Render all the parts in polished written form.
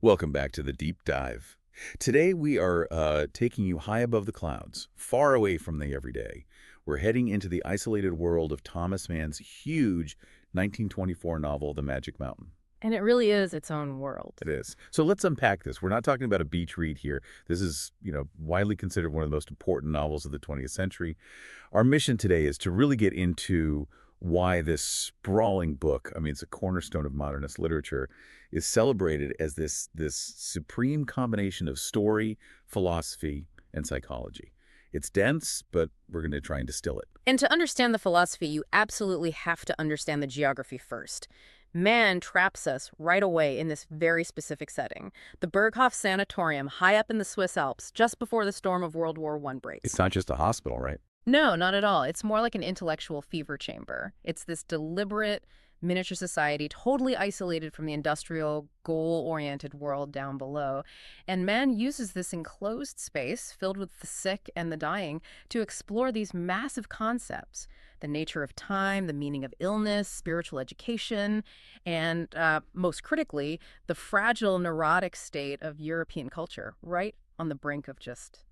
Welcome back to the Deep Dive. Today we are taking you high above the clouds, far away from the everyday. We're heading into the isolated world of Thomas Mann's huge 1924 novel, The Magic Mountain. And it really is its own world. It is. So let's unpack this. We're not talking about a beach read here. This is, widely considered one of the most important novels of the 20th century. Our mission today is to really get into why this sprawling book, it's a cornerstone of modernist literature, is celebrated as this supreme combination of story, philosophy, and psychology. It's dense, but we're going to try and distill it. And to understand the philosophy, you absolutely have to understand the geography first. Mann traps us right away in this very specific setting. The Berghof Sanatorium, high up in the Swiss Alps, just before the storm of World War I breaks. It's not just a hospital, right? No, not at all. It's more like an intellectual fever chamber. It's this deliberate miniature society, totally isolated from the industrial, goal-oriented world down below. And Mann uses this enclosed space, filled with the sick and the dying, to explore these massive concepts: the nature of time, the meaning of illness, spiritual education, and, most critically, the fragile, neurotic state of European culture, right on the brink of just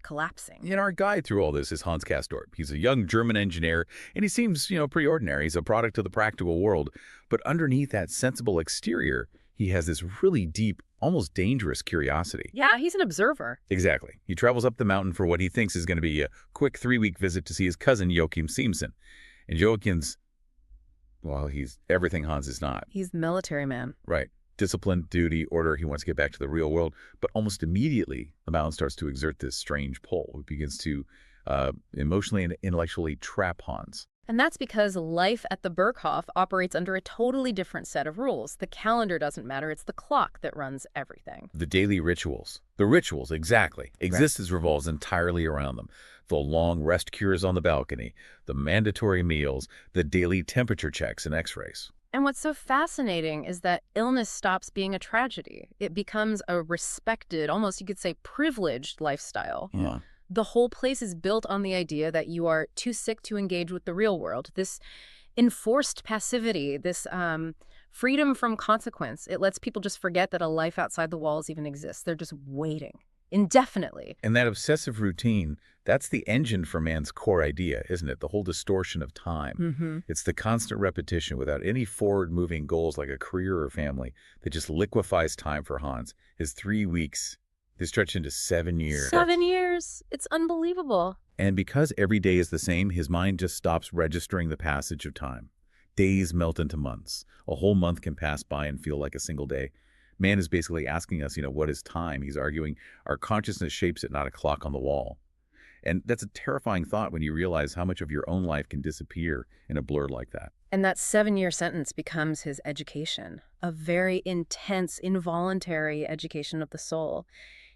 collapsing. And our guide through all this is Hans Castorp. He's a young German engineer, and he seems, pretty ordinary. He's a product of the practical world. But underneath that sensible exterior, he has this really deep, almost dangerous curiosity. Yeah, he's an observer. Exactly. He travels up the mountain for what he thinks is going to be a quick 3-week visit to see his cousin, Joachim Siemsen. And Joachim's, well, he's everything Hans is not. He's the military man. Right. Discipline, duty, order. He wants to get back to the real world. But almost immediately, the mountain starts to exert this strange pull. It begins to emotionally and intellectually trap Hans. And that's because life at the Berghof operates under a totally different set of rules. The calendar doesn't matter. It's the clock that runs everything. The daily rituals. The rituals, exactly. Existence revolves entirely around them. The long rest cures on the balcony, the mandatory meals, the daily temperature checks and x-rays. And what's so fascinating is that illness stops being a tragedy. It becomes a respected, almost you could say privileged lifestyle. Yeah. The whole place is built on the idea that you are too sick to engage with the real world. This enforced passivity, this freedom from consequence. It lets people just forget that a life outside the walls even exists. They're just waiting indefinitely. And that obsessive routine, that's the engine for Mann's core idea, isn't it? The whole distortion of time. Mm-hmm. It's the constant repetition without any forward-moving goals like a career or family that just liquefies time for Hans. His 3 weeks, they stretch into 7 years. 7 years. It's unbelievable. And because every day is the same, his mind just stops registering the passage of time. Days melt into months. A whole month can pass by and feel like a single day. Mann is basically asking us, what is time? He's arguing our consciousness shapes it, not a clock on the wall. And that's a terrifying thought when you realize how much of your own life can disappear in a blur like that. And that 7-year sentence becomes his education, a very intense, involuntary education of the soul.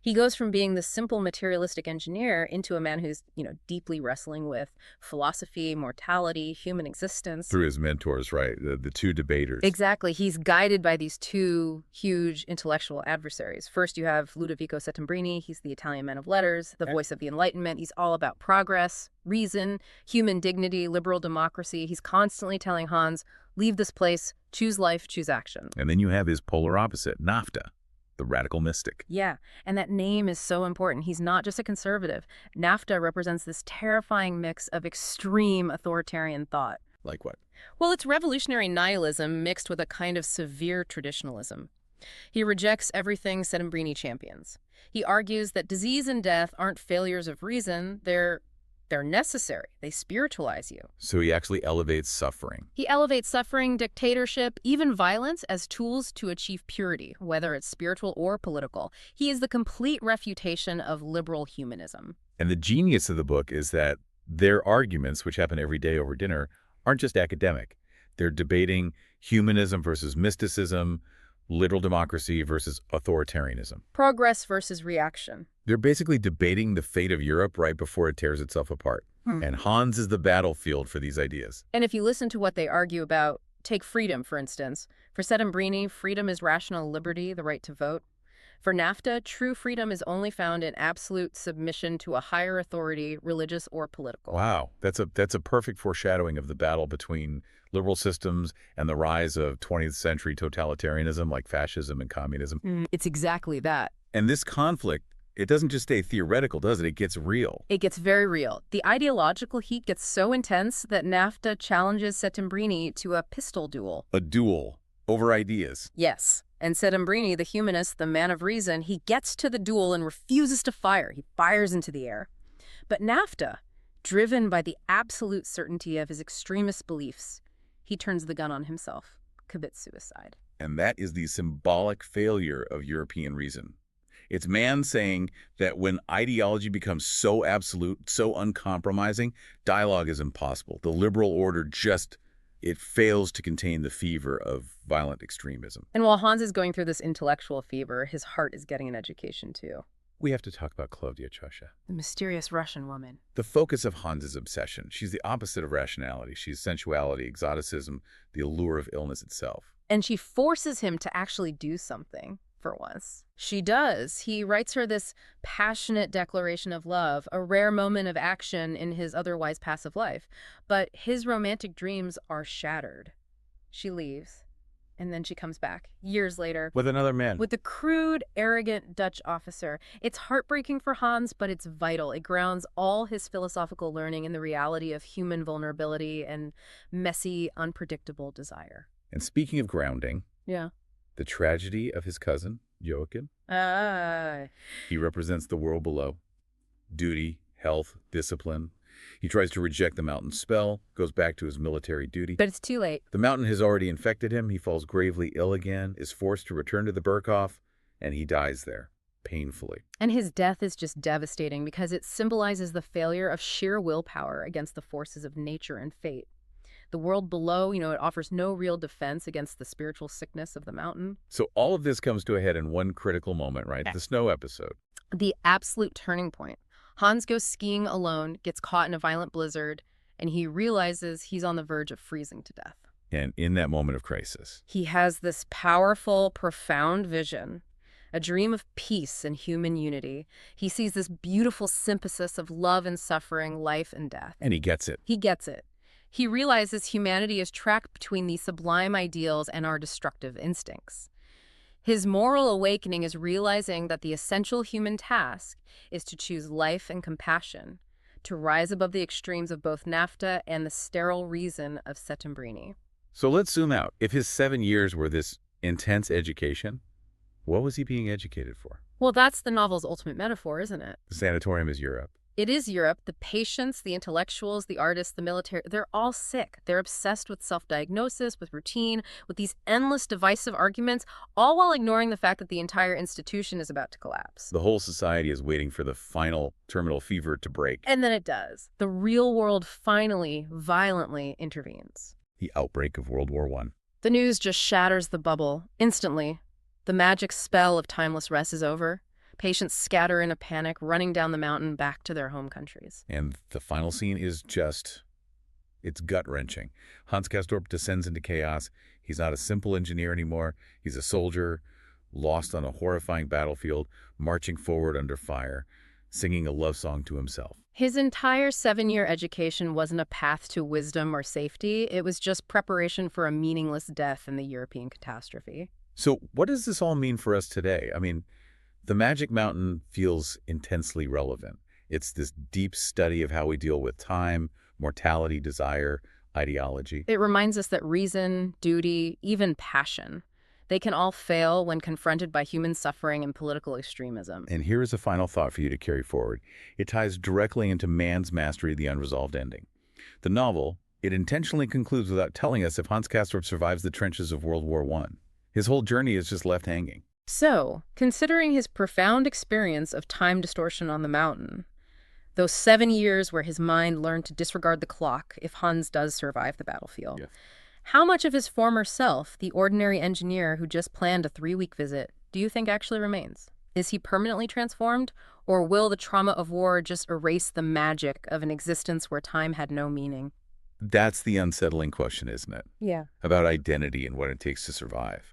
He goes from being the simple materialistic engineer into a man who's, deeply wrestling with philosophy, mortality, human existence. Through his mentors, right? The two debaters. Exactly. He's guided by these two huge intellectual adversaries. First, you have Ludovico Settembrini. He's the Italian man of letters, the voice of the Enlightenment. He's all about progress, reason, human dignity, liberal democracy. He's constantly telling Hans, leave this place, choose life, choose action. And then you have his polar opposite, Nafta, the radical mystic. Yeah, and that name is so important. He's not just a conservative. Nafta represents this terrifying mix of extreme authoritarian thought. Like what? Well, it's revolutionary nihilism mixed with a kind of severe traditionalism. He rejects everything Settembrini champions. He argues that disease and death aren't failures of reason, they're necessary. They spiritualize you. So he actually elevates suffering. He elevates suffering, dictatorship, even violence as tools to achieve purity, whether it's spiritual or political. He is the complete refutation of liberal humanism. And the genius of the book is that their arguments, which happen every day over dinner, aren't just academic. They're debating humanism versus mysticism, liberal democracy versus authoritarianism. Progress versus reaction. They're basically debating the fate of Europe right before it tears itself apart. And Hans is the battlefield for these ideas. And if you listen to what they argue about, take freedom, for instance. For Settembrini, freedom is rational liberty, the right to vote. For NAFTA, true freedom is only found in absolute submission to a higher authority, religious or political. Wow, that's a perfect foreshadowing of the battle between liberal systems and the rise of 20th century totalitarianism like fascism and communism. It's exactly that. And this conflict, it doesn't just stay theoretical, does it? It gets real. It gets very real. The ideological heat gets so intense that NAFTA challenges Settembrini to a pistol duel. A duel over ideas. Yes. And Settembrini, the humanist, the man of reason, he gets to the duel and refuses to fire. He fires into the air. But NAFTA, driven by the absolute certainty of his extremist beliefs, he turns the gun on himself, commits suicide. And that is the symbolic failure of European reason. It's man saying that when ideology becomes so absolute, so uncompromising, dialogue is impossible. The liberal order it fails to contain the fever of violent extremism. And while Hans is going through this intellectual fever, his heart is getting an education too. We have to talk about Klovdia Chosha, The mysterious Russian woman. the focus of Hans's obsession. She's the opposite of rationality. She's sensuality, exoticism, the allure of illness itself. And she forces him to actually do something, for once. She does. He writes her this passionate declaration of love, a rare moment of action in his otherwise passive life. But his romantic dreams are shattered. She leaves, and then she comes back, years later, With another man. with the crude, arrogant Dutch officer. It's heartbreaking for Hans, but it's vital. It grounds all his philosophical learning in the reality of human vulnerability and messy, unpredictable desire. And speaking of grounding, Yeah. the tragedy of his cousin, Joachim. He represents the world below. Duty, health, discipline. He tries to reject the mountain's spell, goes back to his military duty. But it's too late. The mountain has already infected him. He falls gravely ill again, is forced to return to the Berghof, and he dies there, painfully. And his death is just devastating because it symbolizes the failure of sheer willpower against the forces of nature and fate. The world below, it offers no real defense against the spiritual sickness of the mountain. So all of this comes to a head in one critical moment, right? The snow episode. The absolute turning point. Hans goes skiing alone, gets caught in a violent blizzard, and he realizes he's on the verge of freezing to death. And in that moment of crisis, He has this powerful, profound vision, a dream of peace and human unity. He sees this beautiful synthesis of love and suffering, life and death. and he gets it. He gets it. He realizes humanity is trapped between these sublime ideals and our destructive instincts. His moral awakening is realizing that the essential human task is to choose life and compassion, to rise above the extremes of both NAFTA and the sterile reason of Settembrini. So let's zoom out. If his 7 years were this intense education, what was he being educated for? Well, that's the novel's ultimate metaphor, isn't it? The sanatorium is Europe. It is Europe. The patients, the intellectuals, the artists, the military, they're all sick. They're obsessed with self-diagnosis, with routine, with these endless divisive arguments, all while ignoring the fact that the entire institution is about to collapse. The whole society is waiting for the final terminal fever to break. And then it does. The real world finally, violently intervenes. The outbreak of World War I. The news just shatters the bubble instantly. The magic spell of timeless rest is over. Patients scatter in a panic, running down the mountain back to their home countries. And the final scene is it's gut-wrenching. Hans Castorp descends into chaos. He's not a simple engineer anymore. He's a soldier, lost on a horrifying battlefield, marching forward under fire, singing a love song to himself. His entire 7-year education wasn't a path to wisdom or safety. It was just preparation for a meaningless death in the European catastrophe. So what does this all mean for us today? I mean, the Magic Mountain feels intensely relevant. It's this deep study of how we deal with time, mortality, desire, ideology. It reminds us that reason, duty, even passion, they can all fail when confronted by human suffering and political extremism. And here is a final thought for you to carry forward. It ties directly into man's mastery of the unresolved ending. The novel, it intentionally concludes without telling us if Hans Castorp survives the trenches of World War I. His whole journey is just left hanging. So, considering his profound experience of time distortion on the mountain, those 7 years where his mind learned to disregard the clock if Hans does survive the battlefield, Yes. How much of his former self, the ordinary engineer who just planned a 3-week visit, do you think actually remains? Is he permanently transformed, or will the trauma of war just erase the magic of an existence where time had no meaning? That's the unsettling question, isn't it? Yeah. About identity and what it takes to survive.